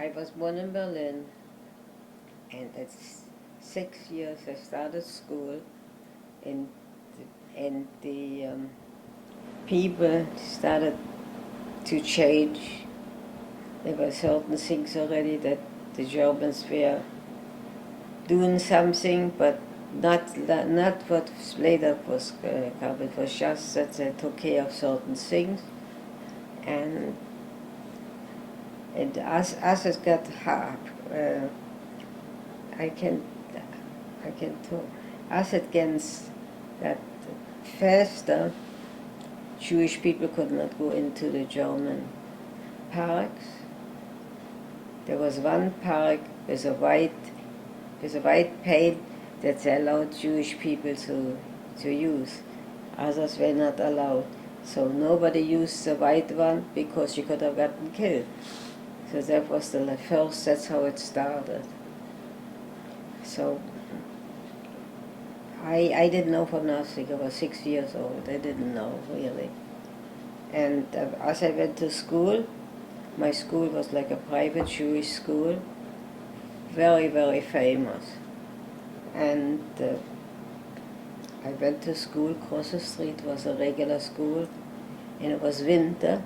I was born in Berlin, and at 6 years I started school, and the people started to change. There were certain things already that the Germans were doing something, but not what later was come. It was just that they took care of certain things, and as it got hard, I can talk. As it gets that faster, Jewish people could not go into the German parks. There was one park with a white paint that they allowed Jewish people to use. Others were not allowed. So nobody used the white one because you could have gotten killed. So that was the first, that's how it started. So I didn't know for nothing. I was 6 years old. I didn't know, really. And as I went to school, my school was like a private Jewish school, very, very famous. And I went to school, across the street was a regular school, and it was winter,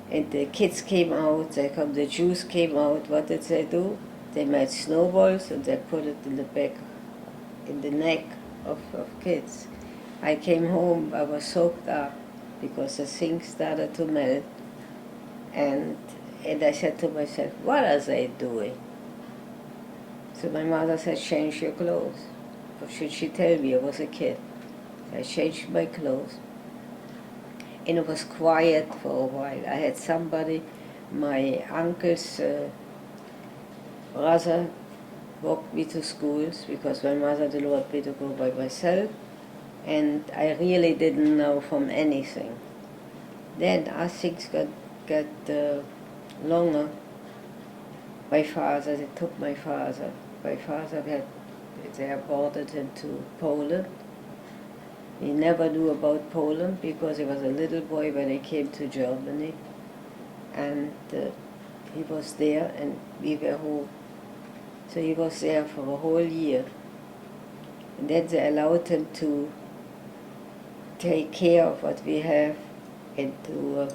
and the kids came out, the Jews came out. What did they do? They made snowballs and they put it in the back, in the neck of kids. I came home, I was soaked up because the things started to melt, and I said to myself, what are they doing? So my mother said, change your clothes. Or should she tell me? I was a kid. I changed my clothes, and it was quiet for a while. I had somebody, my uncle's brother, walked me to schools because my mother didn't want me to go by myself, and I really didn't know from anything. Then as things got longer, my father, they took my father. My father they aborted him to Poland. He never knew about Poland because he was a little boy when he came to Germany, and he was there and we were home. So he was there for a whole year. And then they allowed him to take care of what we have and to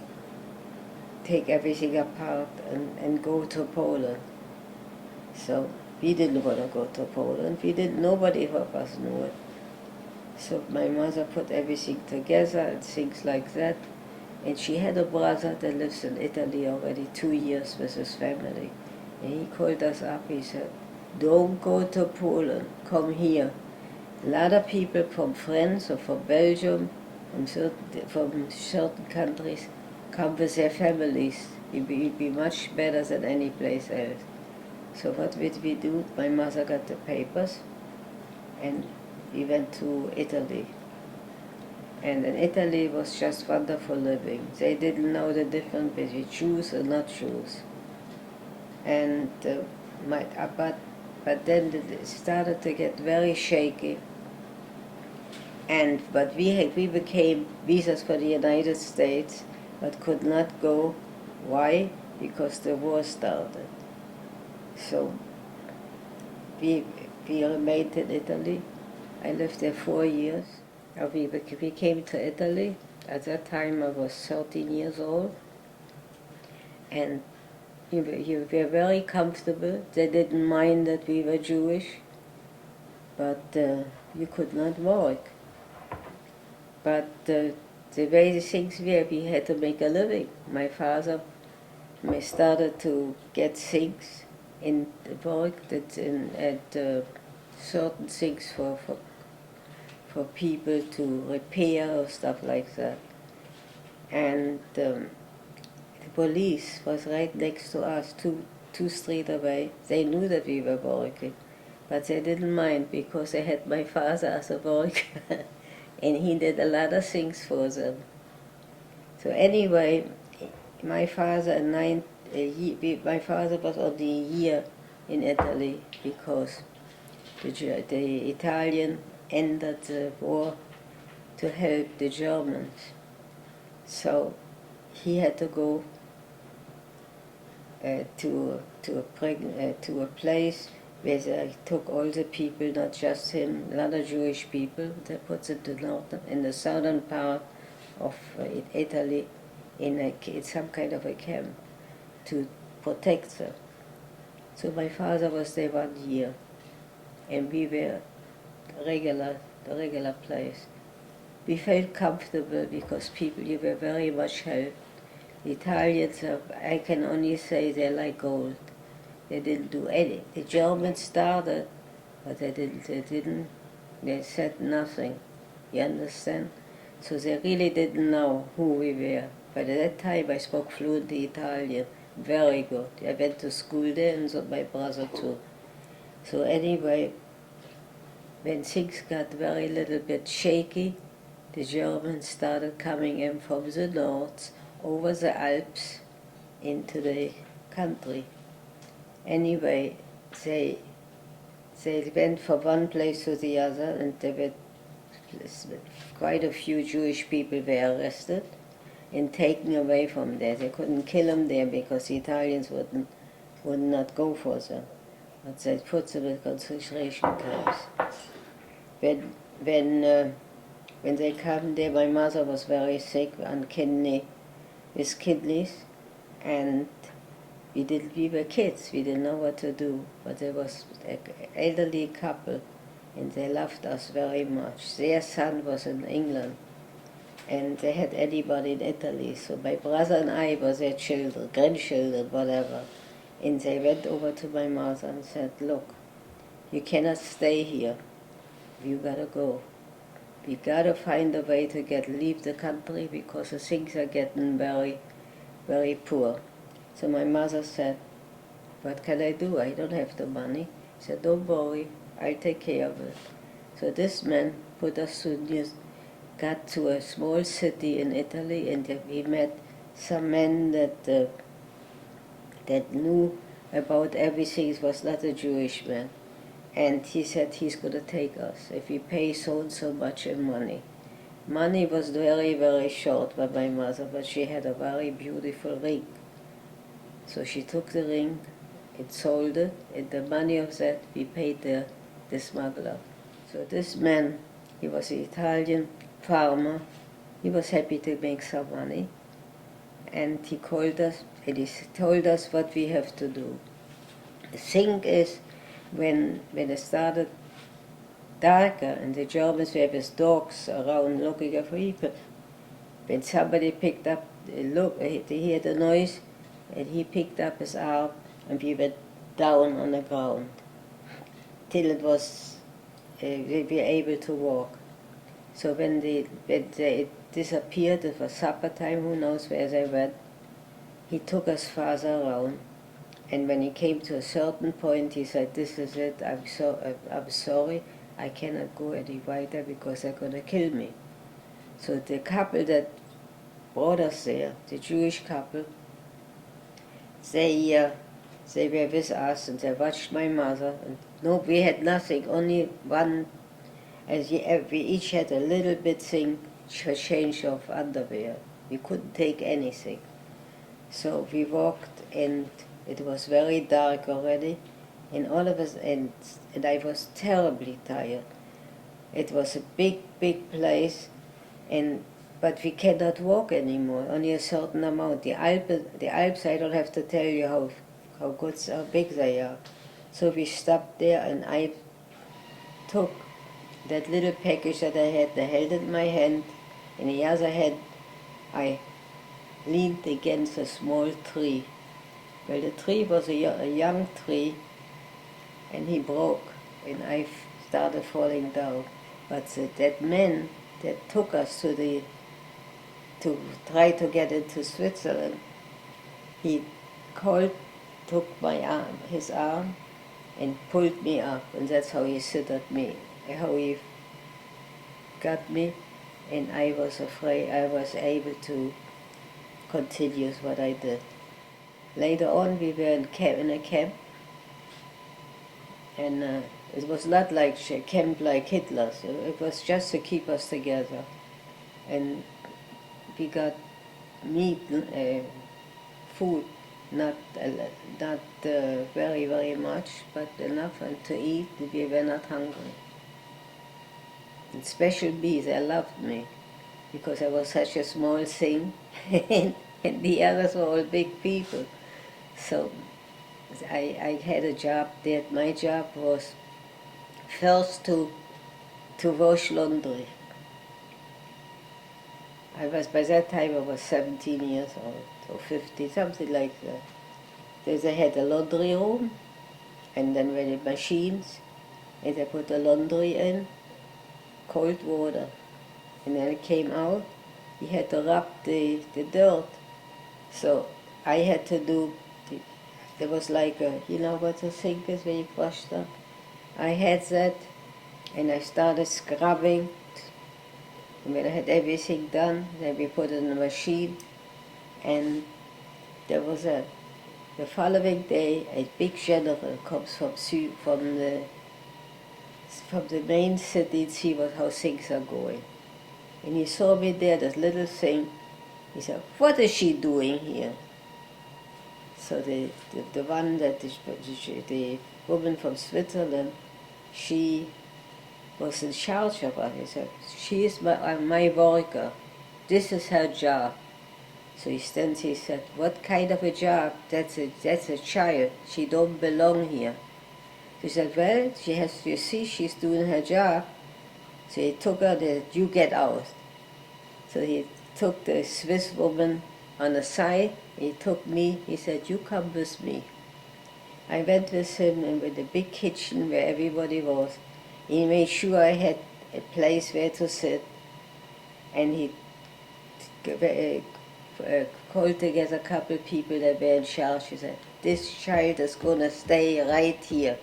take everything apart and go to Poland. So we didn't want to go to Poland. Nobody of us knew it. So my mother put everything together and things like that. And she had a brother that lives in Italy already 2 years with his family. And he called us up, he said, don't go to Poland, come here. A lot of people from France or from Belgium, from certain countries, come with their families. It'd be much better than any place else. So what did we do? My mother got the papers, and we went to Italy. And in Italy was just wonderful living. They didn't know the difference between Jews and not Jews. And but then it started to get very shaky. But we became visas for the United States, but could not go. Why? Because the war started. So we remained in Italy. I lived there 4 years. We came to Italy. At that time I was 13 years old. And we were very comfortable. They didn't mind that we were Jewish, but you could not work. But the way the things were, we had to make a living. My father started to get things in the work at certain things for people to repair or stuff like that. And the police was right next to us, two streets away. They knew that we were working, but they didn't mind because they had my father as a worker, and he did a lot of things for them. So anyway, my father was only a year in Italy because the Italian ended the war to help the Germans. So he had to go to a place where they took all the people, not just him, a lot of Jewish people. They put them in the southern part of Italy in some kind of a camp to protect them. So my father was there 1 year, and we were the regular place. We felt comfortable because you were very much helped. The Italians, I can only say they're like gold. They didn't do any. The Germans started, but they said nothing. You understand? So they really didn't know who we were. But at that time I spoke fluently Italian, very good. I went to school there, and so my brother too. So anyway, when things got very little bit shaky, the Germans started coming in from the north, over the Alps, into the country. Anyway, they went from one place to the other, and there were quite a few Jewish people were arrested and taken away from there. They couldn't kill them there because the Italians would not go for them, but they put them in concentration camps. When they came there, my mother was very sick with kidneys, and we were kids. We didn't know what to do, but there was an elderly couple, and they loved us very much. Their son was in England, and they had anybody in Italy. So my brother and I were their children, grandchildren, whatever. And they went over to my mother and said, "Look, you cannot stay here. You gotta go. We gotta find a way to leave the country because the things are getting very, very poor." So my mother said, "What can I do? I don't have the money." She said, "Don't worry, I'll take care of it." So this man got to a small city in Italy, and we met some men that knew about everything. It was not a Jewish man. And he said he's going to take us if we pay so and so much in money. Money was very, very short by my mother, but she had a very beautiful ring. So she took the ring and sold it, and the money of that we paid the smuggler. So this man, he was an Italian farmer. He was happy to make some money, and he called us and he told us what we have to do. The thing is, when it started darker and the Germans were with dogs around looking for people, when somebody picked up, he heard a noise, and he picked up his arm, and we went down on the ground till it was we were able to walk. So when they disappeared, it was supper time. Who knows where they went? He took us farther around. And when he came to a certain point, he said, "This is it, I'm sorry, I cannot go any wider because they're going to kill me." So the couple that brought us there, the Jewish couple, they were with us, and they watched my mother. And no, we had nothing, only one, we each had a little bit thing, a change of underwear. We couldn't take anything. So we walked, and it was very dark already, and all of us, and I was terribly tired. It was a big, big place, but we cannot walk anymore, only a certain amount. The Alps, I don't have to tell you how big they are. So we stopped there, and I took that little package that I held it in my hand. In the other hand, I leaned against a small tree. Well, the tree was a young tree, and he broke, and I started falling down. But that man that took us to try to get into Switzerland, he took his arm, and pulled me up, and that's how he sit me, how he got me, and I was able to continue what I did. Later on, we were in a camp, and it was not like a camp like Hitler's. It was just to keep us together. And we got meat, food not not very, very much, but enough and to eat. We were not hungry. And special bees, they loved me because I was such a small thing, and the others were all big people. So I had a job there. My job was first to wash laundry. By that time I was 17 years old, or 50, something like that. They had a laundry room, and then with the machines, and they put the laundry in, cold water, and then it came out. You had to rub the dirt. So I had to do, there was like a, you know what the thing is when you brush stuff? I had that, and I started scrubbing. And when I had everything done, then we put it in the machine, and there was the following day, a big general comes from the main city to see how things are going. And he saw me there, this little thing. He said, "What is she doing here?" So the one that the woman from Switzerland, she was in charge of her. He said, "She is my worker. This is her job." So he said, "What kind of a job? That's a child. She don't belong here." She said, "Well, she has. You see, she's doing her job." So he took her. You get out. So he took the Swiss woman on the side. He took me. He said, "You come with me." I went with him, and with the big kitchen where everybody was. He made sure I had a place where to sit, and he called together a couple of people that were in charge. He said, "This child is going to stay right here."